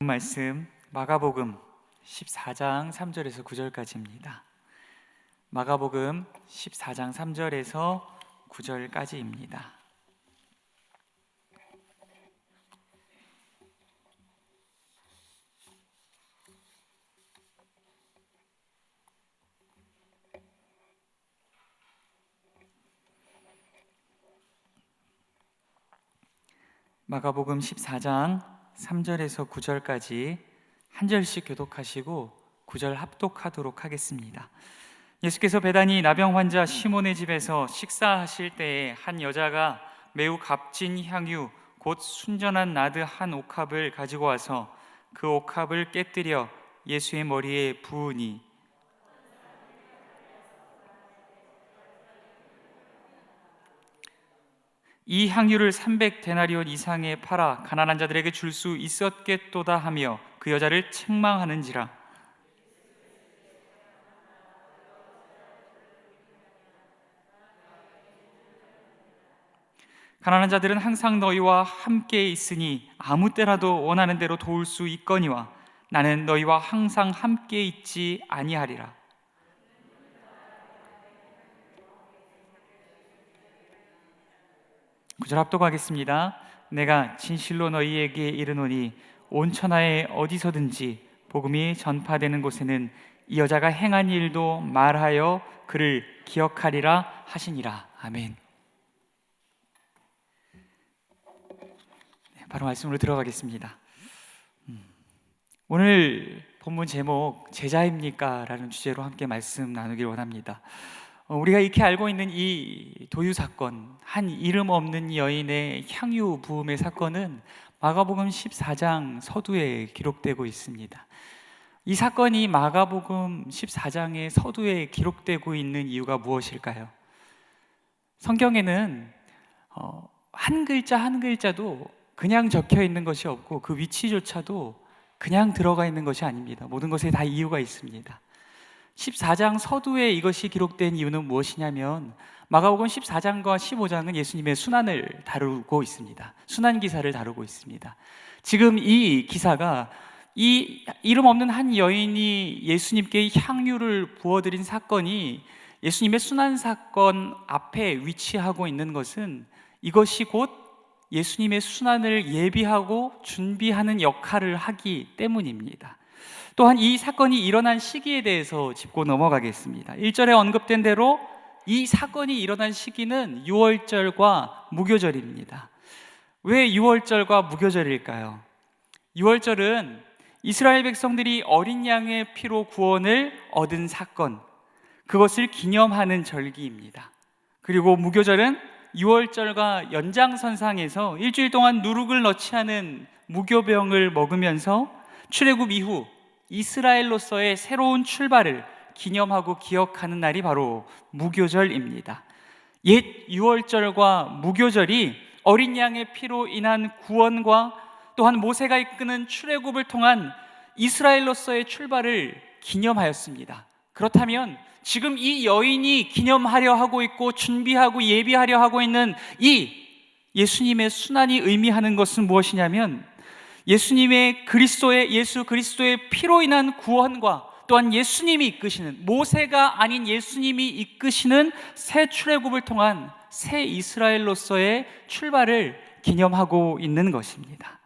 말씀 마가복음 14장 3절에서 9절까지입니다. 마가복음 14장 3절에서 9절까지입니다. 마가복음 14장 3절에서 9절까지 한 절씩 교독하시고 9절 합독하도록 하겠습니다. 예수께서 베다니 나병 환자 시몬의 집에서 식사하실 때에 한 여자가 매우 값진 향유 곧 순전한 나드 한 옥합을 가지고 와서 그 옥합을 깨뜨려 예수의 머리에 부으니 이 향유를 300데나리온 이상에 팔아 가난한 자들에게 줄 수 있었겠도다 하며 그 여자를 책망하는지라. 가난한 자들은 항상 너희와 함께 있으니 아무 때라도 원하는 대로 도울 수 있거니와 나는 너희와 항상 함께 있지 아니하리라. 구절 합독하겠습니다. 내가 진실로 너희에게 이르노니 온 천하에 어디서든지 복음이 전파되는 곳에는 이 여자가 행한 일도 말하여 그를 기억하리라 하시니라. 아멘. 바로 말씀으로 들어가겠습니다. 오늘 본문 제목 제자입니까? 라는 주제로 함께 말씀 나누길 원합니다. 우리가 익히 알고 있는 이 도유 사건, 한 이름 없는 여인의 향유 부음의 사건은 마가복음 14장 서두에 기록되고 있습니다. 이 사건이 마가복음 14장의 서두에 기록되고 있는 이유가 무엇일까요? 성경에는 한 글자 한 글자도 그냥 적혀 있는 것이 없고 그 위치조차도 그냥 들어가 있는 것이 아닙니다. 모든 것에 다 이유가 있습니다. 14장 서두에 이것이 기록된 이유는 무엇이냐면 마가복음 14장과 15장은 예수님의 순환을 다루고 있습니다. 순환 기사를 다루고 있습니다. 지금 이 기사가 이 이름 없는 한 여인이 예수님께 향유를 부어드린 사건이 예수님의 순환 사건 앞에 위치하고 있는 것은 이것이 곧 예수님의 순환을 예비하고 준비하는 역할을 하기 때문입니다. 또한 이 사건이 일어난 시기에 대해서 짚고 넘어가겠습니다. 1절에 언급된 대로 이 사건이 일어난 시기는 유월절과 무교절입니다. 왜 유월절과 무교절일까요? 유월절은 이스라엘 백성들이 어린 양의 피로 구원을 얻은 사건, 그것을 기념하는 절기입니다. 그리고 무교절은 유월절과 연장선상에서 일주일 동안 누룩을 넣지 않은 무교병을 먹으면서 출애굽 이후 이스라엘로서의 새로운 출발을 기념하고 기억하는 날이 바로 무교절입니다. 옛 유월절과 무교절이 어린 양의 피로 인한 구원과 또한 모세가 이끄는 출애굽을 통한 이스라엘로서의 출발을 기념하였습니다. 그렇다면 지금 이 여인이 기념하려 하고 있고 준비하고 예비하려 하고 있는 이 예수님의 순환이 의미하는 것은 무엇이냐면 예수님의 예수 그리스도의 피로 인한 구원과 또한 예수님이 이끄시는, 모세가 아닌 예수님이 이끄시는 새 출애굽을 통한 새 이스라엘로서의 출발을 기념하고 있는 것입니다.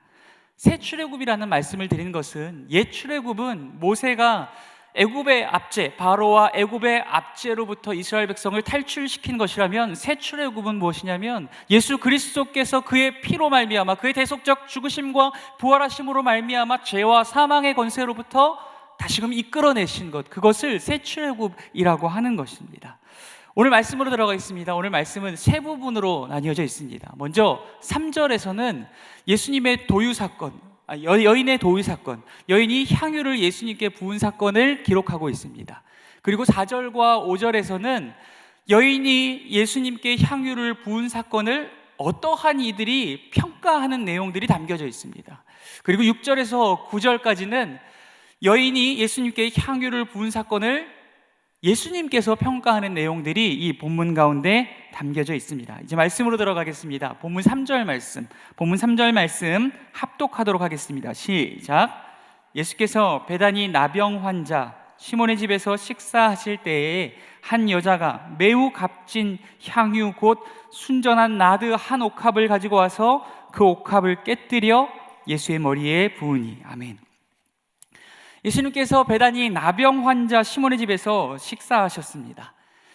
새 출애굽이라는 말씀을 드리는 것은 옛 출애굽은 모세가 애굽의 압제, 바로와 애굽의 압제로부터 이스라엘 백성을 탈출시킨 것이라면 새 출애굽은 무엇이냐면 예수 그리스도께서 그의 피로 말미암아 그의 대속적 죽으심과 부활하심으로 말미암아 죄와 사망의 권세로부터 다시금 이끌어내신 것, 그것을 새 출애굽이라고 하는 것입니다. 오늘 말씀으로 들어가겠습니다. 오늘 말씀은 세 부분으로 나뉘어져 있습니다. 먼저 3절에서는 예수님의 도유 사건, 여인의 도유 사건, 여인이 향유를 예수님께 부은 사건을 기록하고 있습니다. 그리고 4절과 5절에서는 여인이 예수님께 향유를 부은 사건을 어떠한 이들이 평가하는 내용들이 담겨져 있습니다. 그리고 6절에서 9절까지는 여인이 예수님께 향유를 부은 사건을 예수님께서 평가하는 내용들이 이 본문 가운데 담겨져 있습니다. 이제 말씀으로 들어가겠습니다. 본문 3절 말씀 합독하도록 하겠습니다. 시작. 예수께서 베다니 나병 환자 시몬의 집에서 식사하실 때에 한 여자가 매우 값진 향유 곧 순전한 나드 한 옥합을 가지고 와서 그 옥합을 깨뜨려 예수의 머리에 부으니. 아멘. 예수님께서 베다니 나병 환자 시몬의 집에서 식사하셨습니다.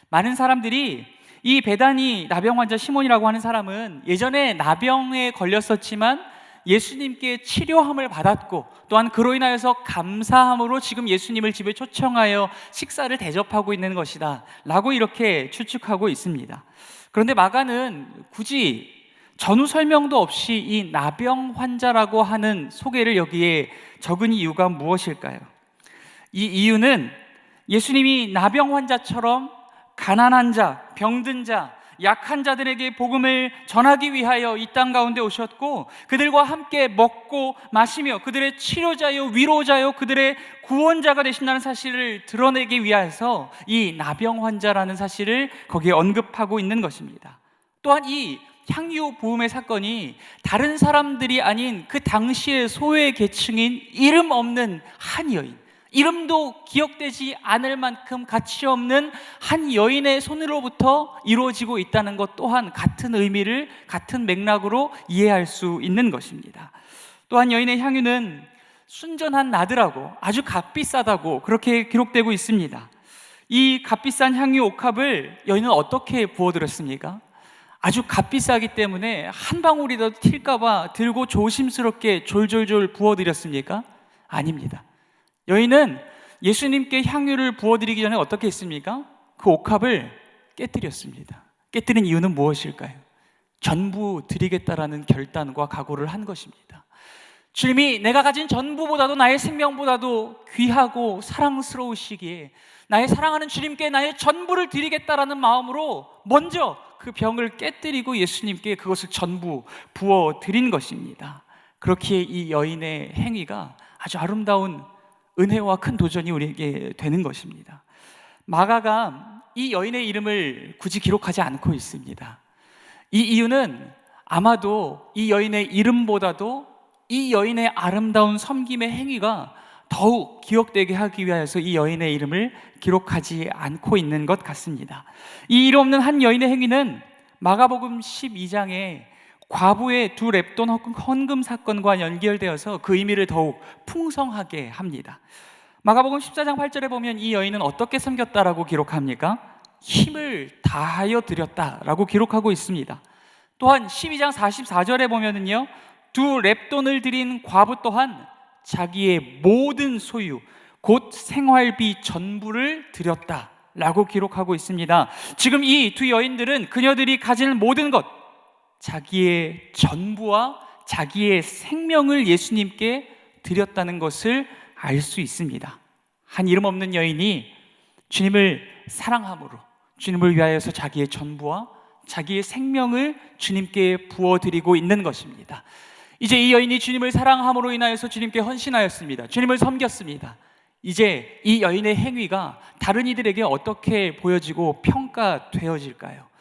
많은 사람들이 이 베다니 나병 환자 시몬이라고 하는 사람은 예전에 나병에 걸렸었지만 예수님께 치료함을 받았고 또한 그로 인하여서 감사함으로 지금 예수님을 집에 초청하여 식사를 대접하고 있는 것이다 라고 이렇게 추측하고 있습니다. 그런데 마가는 굳이 전후 설명도 없이 이 나병 환자라고 하는 소개를 여기에 적은 이유가 무엇일까요? 이 이유는 예수님이 나병 환자처럼 가난한 자, 병든 자, 약한 자들에게 복음을 전하기 위하여 이 땅 가운데 오셨고 그들과 함께 먹고 마시며 그들의 치료자요 위로자요 그들의 구원자가 되신다는 사실을 드러내기 위해서 이 나병 환자라는 사실을 거기에 언급하고 있는 것입니다. 또한 이 향유 부음의 사건이 다른 사람들이 아닌 그 당시의 소외 계층인 이름 없는 한 여인, 이름도 기억되지 않을 만큼 가치 없는 한 여인의 손으로부터 이루어지고 있다는 것 또한 같은 의미를 같은 맥락으로 이해할 수 있는 것입니다. 또한 여인의 향유는 순전한 나드라고 아주 값비싸다고 그렇게 기록되고 있습니다. 이 값비싼 향유 옥합을 여인은 어떻게 부어들였습니까? 아주 값비싸기 때문에 한 방울이라도 튈까봐 들고 조심스럽게 졸졸졸 부어드렸습니까? 아닙니다. 여인은 예수님께 향유를 부어드리기 전에 어떻게 했습니까? 그 옥합을 깨뜨렸습니다. 깨뜨린 이유는 무엇일까요? 전부 드리겠다라는 결단과 각오를 한 것입니다. 주님이 내가 가진 전부보다도 나의 생명보다도 귀하고 사랑스러우시기에 나의 사랑하는 주님께 나의 전부를 드리겠다라는 마음으로 먼저 그 병을 깨뜨리고 예수님께 그것을 전부 부어드린 것입니다. 그렇기에 이 여인의 행위가 아주 아름다운 은혜와 큰 도전이 우리에게 되는 것입니다. 마가가 이 여인의 이름을 굳이 기록하지 않고 있습니다. 이 이유는 아마도 이 여인의 이름보다도 이 여인의 아름다운 섬김의 행위가 더욱 기억되게 하기 위해서 이 여인의 이름을 기록하지 않고 있는 것 같습니다. 이 이름 없는 한 여인의 행위는 마가복음 12장에 과부의 두 렙돈 헌금 사건과 연결되어서 그 의미를 더욱 풍성하게 합니다. 마가복음 14장 8절에 보면 이 여인은 어떻게 섬겼다라고 기록합니까? 힘을 다하여 드렸다라고 기록하고 있습니다. 또한 12장 44절에 보면은요, 두 렙돈을 드린 과부 또한 자기의 모든 소유 곧 생활비 전부를 드렸다라고 기록하고 있습니다. 지금 이 두 여인들은 그녀들이 가진 모든 것, 자기의 전부와 자기의 생명을 예수님께 드렸다는 것을 알 수 있습니다. 한 이름 없는 여인이 주님을 사랑함으로 주님을 위하여서 자기의 전부와 자기의 생명을 주님께 부어드리고 있는 것입니다. 이제 이 여인이 주님을 사랑함으로 인하여서 주님께 헌신하였습니다. 주님을 섬겼습니다. 이제 이 여인의 행위가 다른 이들에게 어떻게 보여지고 평가되어질까요?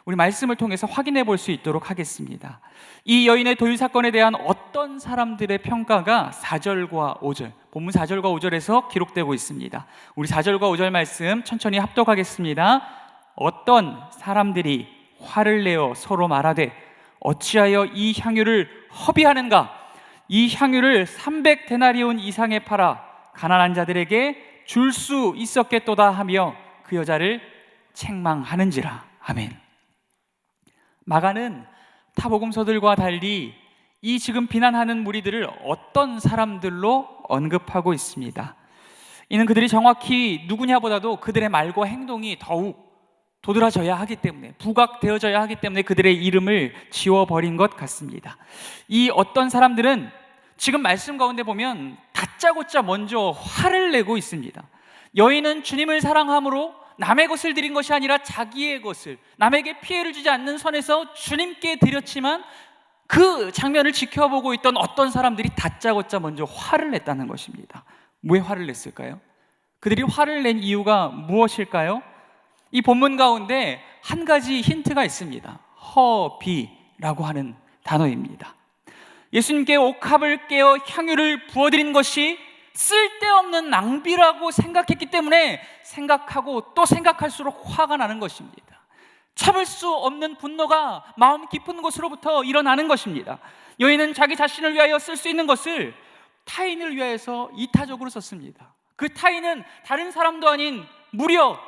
우리 말씀을 통해서 확인해 볼 수 있도록 하겠습니다. 이 여인의 도유 사건에 대한 어떤 사람들의 평가가 4절과 5절, 본문 4절과 5절에서 기록되고 있습니다. 우리 4절과 5절 말씀 천천히 합독하겠습니다. 어떤 사람들이 화를 내어 서로 말하되 어찌하여 이 향유를 허비하는가? 이 향유를 300데나리온 이상에 팔아 가난한 자들에게 줄 수 있었겠도다 하며 그 여자를 책망하는지라. 아멘. 마가는 타복음서들과 달리 이 지금 비난하는 무리들을 어떤 사람들로 언급하고 있습니다. 이는 그들이 정확히 누구냐보다도 그들의 말과 행동이 더욱 도드라져야 하기 때문에, 부각되어져야 하기 때문에 그들의 이름을 지워버린 것 같습니다. 이 어떤 사람들은 지금 말씀 가운데 보면 다짜고짜 먼저 화를 내고 있습니다. 여인은 주님을 사랑함으로 남의 것을 드린 것이 아니라 자기의 것을, 남에게 피해를 주지 않는 선에서 주님께 드렸지만 그 장면을 지켜보고 있던 어떤 사람들이 다짜고짜 먼저 화를 냈다는 것입니다. 왜 화를 냈을까요? 그들이 화를 낸 이유가 무엇일까요? 이 본문 가운데 한 가지 힌트가 있습니다. 허비라고 하는 단어입니다. 예수님께 옥합을 깨어 향유를 부어드린 것이 쓸데없는 낭비라고 생각했기 때문에 생각하고 또 생각할수록 화가 나는 것입니다. 참을 수 없는 분노가 마음 깊은 곳으로부터 일어나는 것입니다. 여인은 자기 자신을 위하여 쓸 수 있는 것을 타인을 위하여서 이타적으로 썼습니다. 그 타인은 다른 사람도 아닌 무려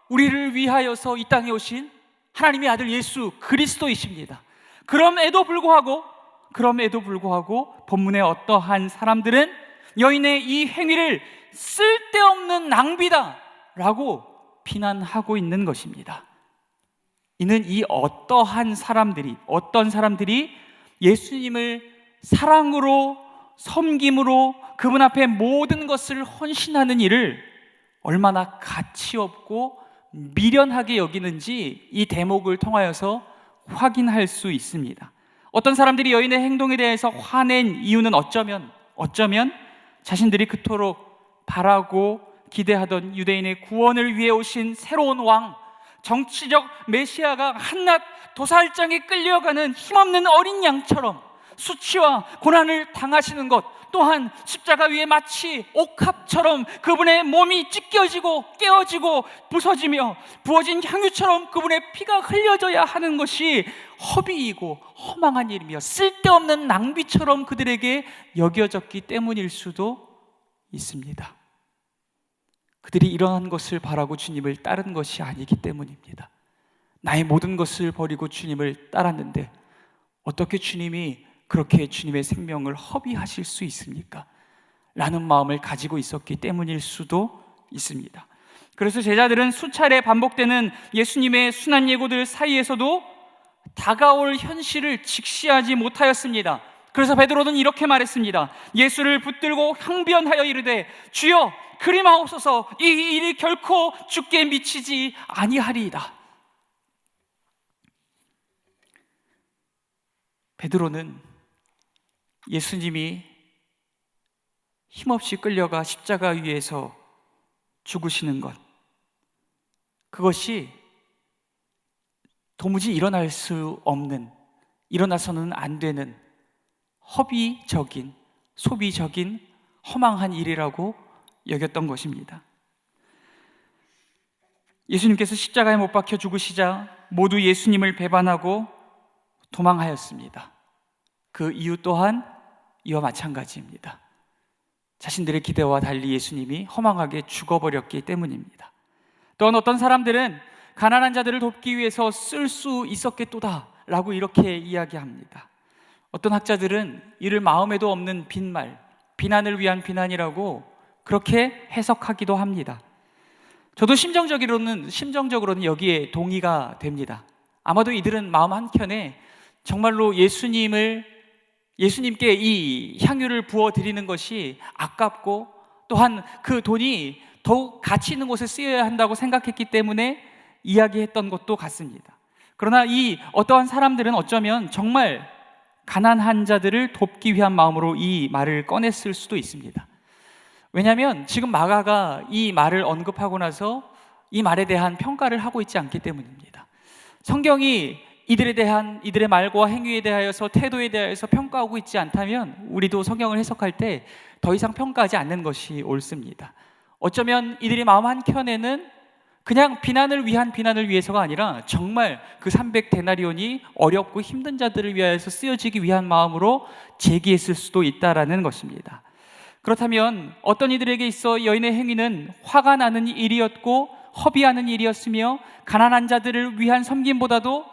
우리를 위하여서 이 땅에 오신 하나님의 아들 예수 그리스도이십니다. 그럼에도 불구하고 본문의 어떠한 사람들은 여인의 이 행위를 쓸데없는 낭비다 라고 비난하고 있는 것입니다. 이는 이 어떤 사람들이 예수님을 사랑으로 섬김으로 그분 앞에 모든 것을 헌신하는 일을 얼마나 가치 없고 미련하게 여기는지 이 대목을 통하여서 확인할 수 있습니다. 어떤 사람들이 여인의 행동에 대해서 화낸 이유는 어쩌면 자신들이 그토록 바라고 기대하던 유대인의 구원을 위해 오신 새로운 왕, 정치적 메시아가 한낱 도살장에 끌려가는 힘없는 어린 양처럼 수치와 고난을 당하시는 것, 또한 십자가 위에 마치 옥합처럼 그분의 몸이 찢겨지고 깨어지고 부서지며 부어진 향유처럼 그분의 피가 흘려져야 하는 것이 허비이고 허망한 일이며 쓸데없는 낭비처럼 그들에게 여겨졌기 때문일 수도 있습니다. 그들이 이러한 것을 바라고 주님을 따른 것이 아니기 때문입니다. 나의 모든 것을 버리고 주님을 따랐는데 어떻게 주님이 그렇게 주님의 생명을 허비하실 수 있습니까? 라는 마음을 가지고 있었기 때문일 수도 있습니다. 그래서 제자들은 수차례 반복되는 예수님의 순한 예고들 사이에서도 다가올 현실을 직시하지 못하였습니다. 그래서 베드로는 이렇게 말했습니다. 예수를 붙들고 항변하여 이르되 주여 그리마옵소서, 이 일이 결코 주께 미치지 아니하리이다. 베드로는 예수님이 힘없이 끌려가 십자가 위에서 죽으시는 것, 그것이 도무지 일어날 수 없는, 일어나서는 안 되는 허비적인, 소비적인 허망한 일이라고 여겼던 것입니다. 예수님께서 십자가에 못 박혀 죽으시자 모두 예수님을 배반하고 도망하였습니다. 그 이유 또한 이와 마찬가지입니다. 자신들의 기대와 달리 예수님이 허망하게 죽어버렸기 때문입니다. 또한 어떤 사람들은 가난한 자들을 돕기 위해서 쓸 수 있었겠도다 라고 이렇게 이야기합니다. 어떤 학자들은 이를 마음에도 없는 빈말, 비난을 위한 비난이라고 그렇게 해석하기도 합니다. 저도 심정적으로는 여기에 동의가 됩니다. 아마도 이들은 마음 한켠에 정말로 예수님께 이 향유를 부어드리는 것이 아깝고 또한 그 돈이 더욱 가치 있는 곳에 쓰여야 한다고 생각했기 때문에 이야기했던 것도 같습니다. 그러나 이 어떠한 사람들은 어쩌면 정말 가난한 자들을 돕기 위한 마음으로 이 말을 꺼냈을 수도 있습니다. 왜냐하면 지금 마가가 이 말을 언급하고 나서 이 말에 대한 평가를 하고 있지 않기 때문입니다. 성경이 이들의 말과 행위에 대하여서, 태도에 대하여서 평가하고 있지 않다면 우리도 성경을 해석할 때 더 이상 평가하지 않는 것이 옳습니다. 어쩌면 이들의 마음 한켠에는 그냥 비난을 위해서가 아니라 정말 그 300데나리온이 어렵고 힘든 자들을 위하여서 쓰여지기 위한 마음으로 제기했을 수도 있다라는 것입니다. 그렇다면 어떤 이들에게 있어 여인의 행위는 화가 나는 일이었고 허비하는 일이었으며 가난한 자들을 위한 섬김보다도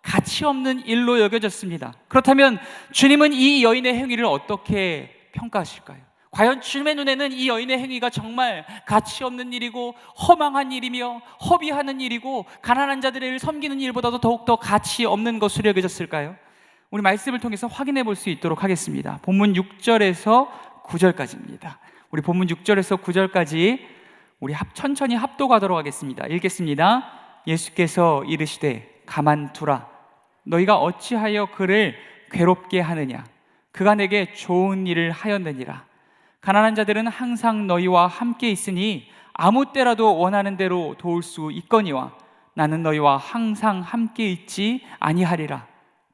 가치 없는 일로 여겨졌습니다. 그렇다면 주님은 이 여인의 행위를 어떻게 평가하실까요? 과연 주님의 눈에는 이 여인의 행위가 정말 가치 없는 일이고 허망한 일이며 허비하는 일이고 가난한 자들을 섬기는 일보다도 더욱더 가치 없는 것으로 여겨졌을까요? 우리 말씀을 통해서 확인해 볼 수 있도록 하겠습니다. 본문 6절에서 9절까지입니다. 우리 본문 6절에서 9절까지 우리 천천히 합독하도록 하겠습니다. 읽겠습니다. 예수께서 이르시되 가만두라. 너희가 어찌하여 그를 괴롭게 하느냐? 그가 내게 좋은 일을 하였느니라. 가난한 자들은 항상 너희와 함께 있으니 아무 때라도 원하는 대로 도울 수 있거니와 나는 너희와 항상 함께 있지 아니하리라.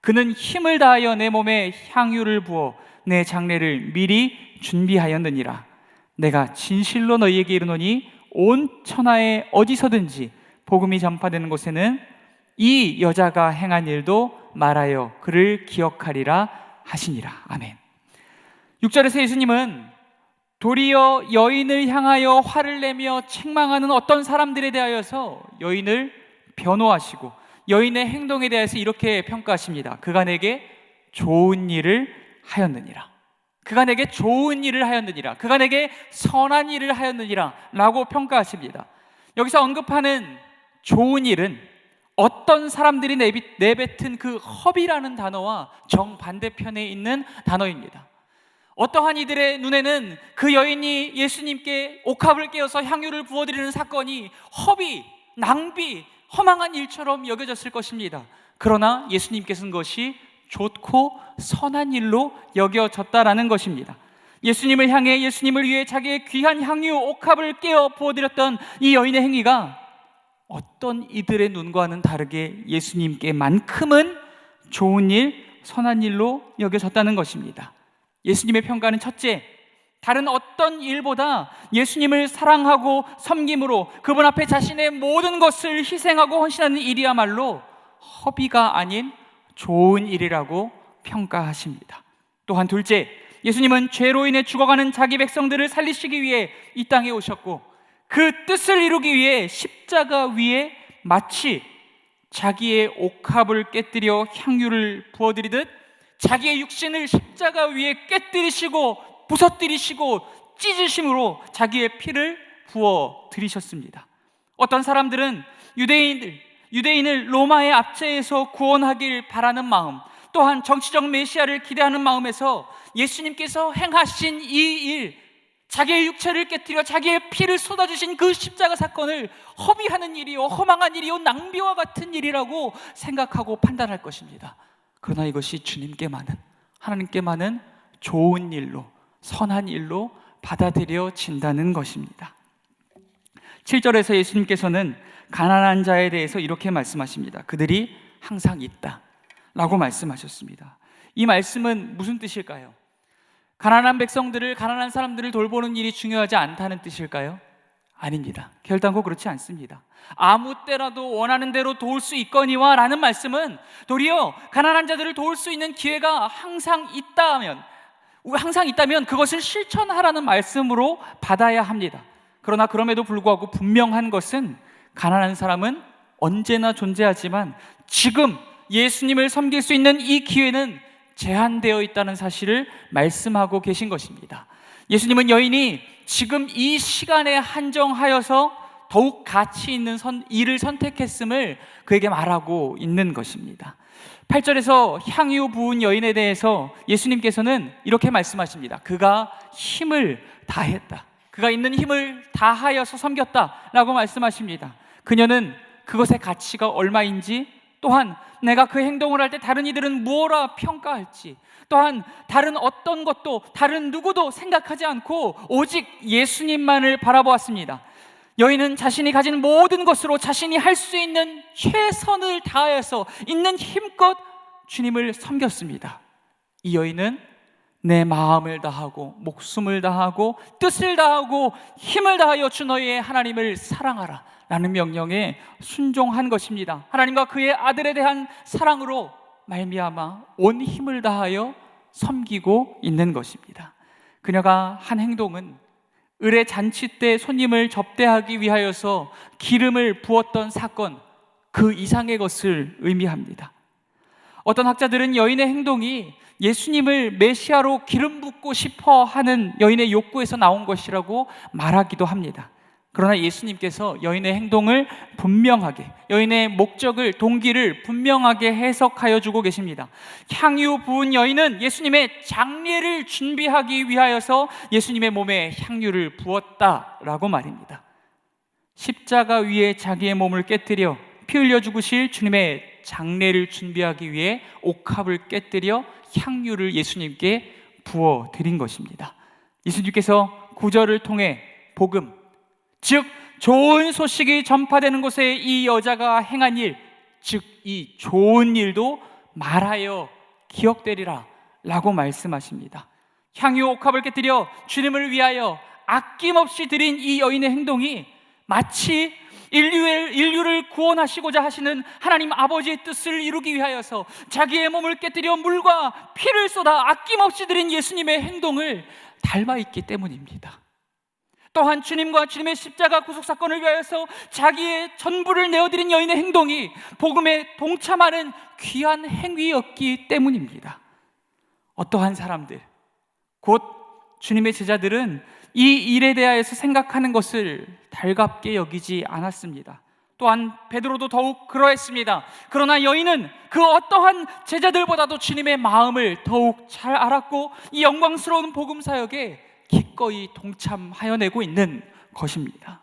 그는 힘을 다하여 내 몸에 향유를 부어 내 장례를 미리 준비하였느니라. 내가 진실로 너희에게 이르노니 온 천하에 어디서든지 복음이 전파되는 곳에는 이 여자가 행한 일도 말하여 그를 기억하리라 하시니라. 아멘. 6절에서 예수님은 도리어 여인을 향하여 화를 내며 책망하는 어떤 사람들에 대하여서 여인을 변호하시고 여인의 행동에 대해서 이렇게 평가하십니다. 그가 내게 좋은 일을 하였느니라. 그가 내게 좋은 일을 하였느니라. 그가 내게 선한 일을 하였느니라 라고 평가하십니다. 여기서 언급하는 좋은 일은 어떤 사람들이 내뱉은 그 허비라는 단어와 정반대편에 있는 단어입니다. 어떠한 이들의 눈에는 그 여인이 예수님께 옥합을 깨어서 향유를 부어드리는 사건이 허비, 낭비, 허망한 일처럼 여겨졌을 것입니다. 그러나 예수님께서는 그것이 좋고 선한 일로 여겨졌다라는 것입니다. 예수님을 향해 예수님을 위해 자기의 귀한 향유 옥합을 깨어 부어드렸던 이 여인의 행위가 어떤 이들의 눈과는 다르게 예수님께만큼은 좋은 일, 선한 일로 여겨졌다는 것입니다. 예수님의 평가는 첫째, 다른 어떤 일보다 예수님을 사랑하고 섬김으로 그분 앞에 자신의 모든 것을 희생하고 헌신하는 일이야말로 허비가 아닌 좋은 일이라고 평가하십니다. 또한 둘째, 예수님은 죄로 인해 죽어가는 자기 백성들을 살리시기 위해 이 땅에 오셨고 그 뜻을 이루기 위해 십자가 위에 마치 자기의 옥합을 깨뜨려 향유를 부어드리듯 자기의 육신을 십자가 위에 깨뜨리시고 부서뜨리시고 찢으심으로 자기의 피를 부어드리셨습니다. 어떤 사람들은 유대인을 로마의 압제에서 구원하길 바라는 마음, 또한 정치적 메시아를 기대하는 마음에서 예수님께서 행하신 이 일, 자기의 육체를 깨뜨려 자기의 피를 쏟아주신 그 십자가 사건을 허비하는 일이요, 허망한 일이요, 낭비와 같은 일이라고 생각하고 판단할 것입니다. 그러나 이것이 주님께만은, 하나님께만은 좋은 일로, 선한 일로 받아들여진다는 것입니다. 7절에서 예수님께서는 가난한 자에 대해서 이렇게 말씀하십니다. 그들이 항상 있다 라고 말씀하셨습니다. 이 말씀은 무슨 뜻일까요? 가난한 백성들을, 가난한 사람들을 돌보는 일이 중요하지 않다는 뜻일까요? 아닙니다. 결단코 그렇지 않습니다. 아무 때라도 원하는 대로 도울 수 있거니와 라는 말씀은 도리어 가난한 자들을 도울 수 있는 기회가 항상 있다면 그것을 실천하라는 말씀으로 받아야 합니다. 그러나 그럼에도 불구하고 분명한 것은 가난한 사람은 언제나 존재하지만 지금 예수님을 섬길 수 있는 이 기회는 제한되어 있다는 사실을 말씀하고 계신 것입니다. 예수님은 여인이 지금 이 시간에 한정하여서 더욱 가치 있는 일을 선택했음을 그에게 말하고 있는 것입니다. 8절에서 향유 부은 여인에 대해서 예수님께서는 이렇게 말씀하십니다. 그가 힘을 다했다. 그가 있는 힘을 다하여서 섬겼다 라고 말씀하십니다. 그녀는 그것의 가치가 얼마인지, 또한 내가 그 행동을 할 때 다른 이들은 무엇라 평가할지, 또한 다른 어떤 것도 다른 누구도 생각하지 않고 오직 예수님만을 바라보았습니다. 여인은 자신이 가진 모든 것으로 자신이 할 수 있는 최선을 다해서 있는 힘껏 주님을 섬겼습니다. 이 여인은 내 마음을 다하고 목숨을 다하고 뜻을 다하고 힘을 다하여 주 너희의 하나님을 사랑하라 라는 명령에 순종한 것입니다. 하나님과 그의 아들에 대한 사랑으로 말미암아 온 힘을 다하여 섬기고 있는 것입니다. 그녀가 한 행동은 을의 잔치 때 손님을 접대하기 위하여서 기름을 부었던 사건, 그 이상의 것을 의미합니다. 어떤 학자들은 여인의 행동이 예수님을 메시아로 기름 붓고 싶어 하는 여인의 욕구에서 나온 것이라고 말하기도 합니다. 그러나 예수님께서 여인의 행동을 분명하게, 여인의 목적을, 동기를 분명하게 해석하여 주고 계십니다. 향유 부은 여인은 예수님의 장례를 준비하기 위하여서 예수님의 몸에 향유를 부었다라고 말입니다. 십자가 위에 자기의 몸을 깨뜨려 피 흘려 죽으실 주님의 장례를 준비하기 위해 옥합을 깨뜨려 향유를 예수님께 부어 드린 것입니다. 예수님께서 구절을 통해 복음, 즉 좋은 소식이 전파되는 곳에 이 여자가 행한 일, 즉 이 좋은 일도 말하여 기억되리라 라고 말씀하십니다. 향유 옥합을 깨뜨려 주님을 위하여 아낌없이 드린 이 여인의 행동이 마치 인류를 구원하시고자 하시는 하나님 아버지의 뜻을 이루기 위하여서 자기의 몸을 깨뜨려 물과 피를 쏟아 아낌없이 드린 예수님의 행동을 닮아 있기 때문입니다. 또한 주님과 주님의 십자가 구속사건을 위하여서 자기의 전부를 내어드린 여인의 행동이 복음에 동참하는 귀한 행위였기 때문입니다. 어떠한 사람들, 곧 주님의 제자들은 이 일에 대하여서 생각하는 것을 달갑게 여기지 않았습니다. 또한 베드로도 더욱 그러했습니다. 그러나 여인은 그 어떠한 제자들보다도 주님의 마음을 더욱 잘 알았고 이 영광스러운 복음 사역에 기꺼이 동참하여내고 있는 것입니다.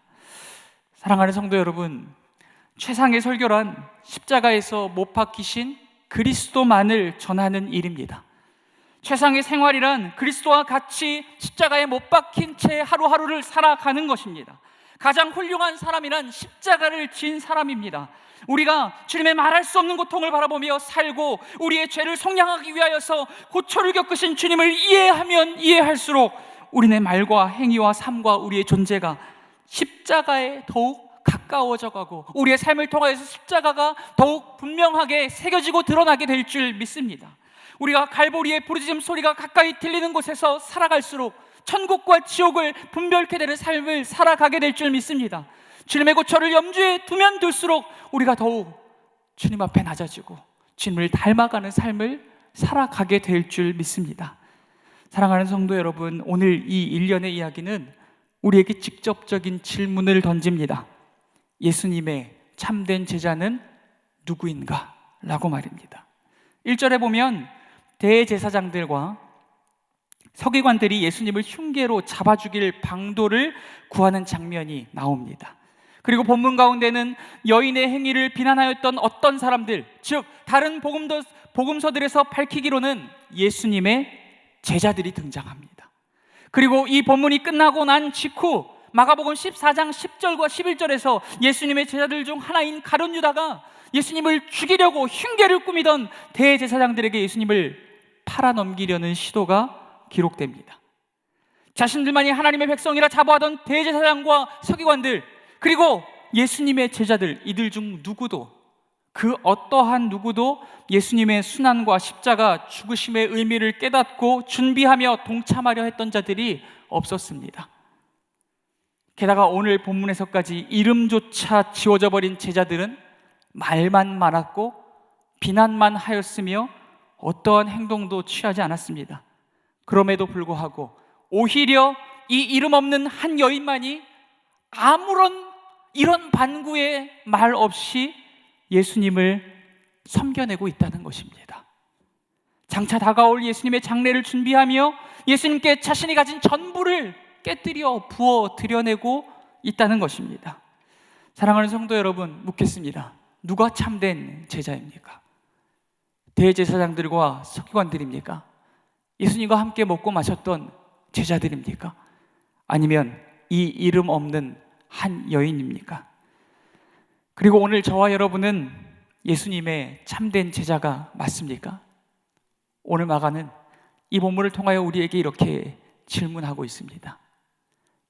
사랑하는 성도 여러분, 최상의 설교란 십자가에서 못 박히신 그리스도만을 전하는 일입니다. 최상의 생활이란 그리스도와 같이 십자가에 못 박힌 채 하루하루를 살아가는 것입니다. 가장 훌륭한 사람이란 십자가를 진 사람입니다. 우리가 주님의 말할 수 없는 고통을 바라보며 살고 우리의 죄를 속량하기 위하여서 고초를 겪으신 주님을 이해하면 이해할수록 우리의 말과 행위와 삶과 우리의 존재가 십자가에 더욱 가까워져 가고 우리의 삶을 통하여서 십자가가 더욱 분명하게 새겨지고 드러나게 될 줄 믿습니다. 우리가 갈보리의 부르짖음 소리가 가까이 들리는 곳에서 살아갈수록 천국과 지옥을 분별케 되는 삶을 살아가게 될 줄 믿습니다. 주님의 고초를 염두에 두면 둘수록 우리가 더욱 주님 앞에 낮아지고 주님을 닮아가는 삶을 살아가게 될 줄 믿습니다. 사랑하는 성도 여러분, 오늘 이 일련의 이야기는 우리에게 직접적인 질문을 던집니다. 예수님의 참된 제자는 누구인가? 라고 말입니다. 1절에 보면 대제사장들과 서기관들이 예수님을 흉계로 잡아 죽일 방도를 구하는 장면이 나옵니다. 그리고 본문 가운데는 여인의 행위를 비난하였던 어떤 사람들, 즉 다른 복음서들에서 밝히기로는 예수님의 제자들이 등장합니다. 그리고 이 본문이 끝나고 난 직후 마가복음 14장 10절과 11절에서 예수님의 제자들 중 하나인 가룟 유다가 예수님을 죽이려고 흉계를 꾸미던 대제사장들에게 예수님을 팔아넘기려는 시도가 기록됩니다. 자신들만이 하나님의 백성이라 자부하던 대제사장과 서기관들, 그리고 예수님의 제자들, 이들 중 누구도, 그 어떠한 누구도 예수님의 순환과 십자가 죽으심의 의미를 깨닫고 준비하며 동참하려 했던 자들이 없었습니다. 게다가 오늘 본문에서까지 이름조차 지워져 버린 제자들은 말만 많았고 비난만 하였으며 어떠한 행동도 취하지 않았습니다. 그럼에도 불구하고 오히려 이 이름 없는 한 여인만이 아무런 이런 반구의 말 없이 예수님을 섬겨내고 있다는 것입니다. 장차 다가올 예수님의 장례를 준비하며 예수님께 자신이 가진 전부를 깨뜨려 부어 드려내고 있다는 것입니다. 사랑하는 성도 여러분, 묻겠습니다. 누가 참된 제자입니까? 대제사장들과 서기관들입니까? 예수님과 함께 먹고 마셨던 제자들입니까? 아니면 이 이름 없는 한 여인입니까? 그리고 오늘 저와 여러분은 예수님의 참된 제자가 맞습니까? 오늘 마가는 이 본문을 통하여 우리에게 이렇게 질문하고 있습니다.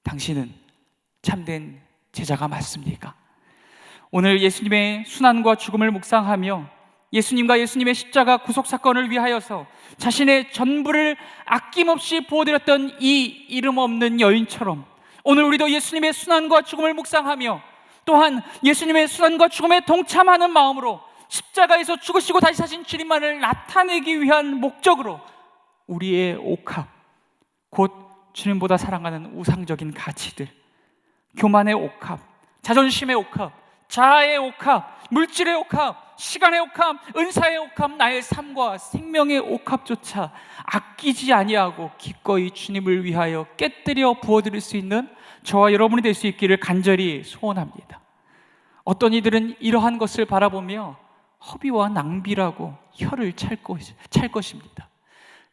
당신은 참된 제자가 맞습니까? 오늘 예수님의 순환과 죽음을 묵상하며 예수님과 예수님의 십자가 구속사건을 위하여서 자신의 전부를 아낌없이 부어드렸던 이 이름 없는 여인처럼 오늘 우리도 예수님의 순환과 죽음을 묵상하며 또한 예수님의 순환과 죽음에 동참하는 마음으로 십자가에서 죽으시고 다시 사신 주님만을 나타내기 위한 목적으로 우리의 옥합, 곧 주님보다 사랑하는 우상적인 가치들, 교만의 옥합, 자존심의 옥합, 자아의 옥합, 물질의 옥합, 시간의 옥합, 은사의 옥합, 나의 삶과 생명의 옥합조차 아끼지 아니하고 기꺼이 주님을 위하여 깨뜨려 부어드릴 수 있는 저와 여러분이 될 수 있기를 간절히 소원합니다. 어떤 이들은 이러한 것을 바라보며 허비와 낭비라고 혀를 찰 것입니다.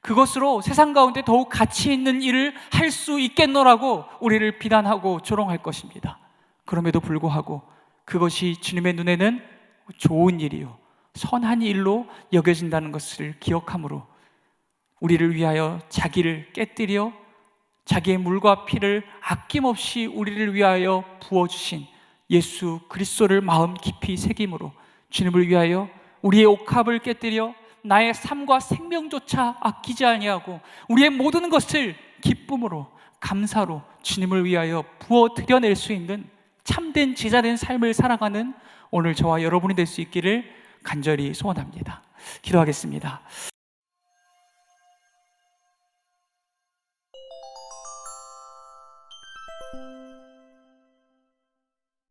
그것으로 세상 가운데 더욱 가치 있는 일을 할 수 있겠노라고 우리를 비난하고 조롱할 것입니다. 그럼에도 불구하고 그것이 주님의 눈에는 좋은 일이요 선한 일로 여겨진다는 것을 기억함으로 우리를 위하여 자기를 깨뜨려 자기의 물과 피를 아낌없이 우리를 위하여 부어주신 예수 그리스도를 마음 깊이 새김으로 주님을 위하여 우리의 옥합을 깨뜨려 나의 삶과 생명조차 아끼지 아니하고 우리의 모든 것을 기쁨으로 감사로 주님을 위하여 부어 드려낼 수 있는 참된 제자된 삶을 살아가는 오늘 저와 여러분이 될 수 있기를 간절히 소원합니다. 기도하겠습니다.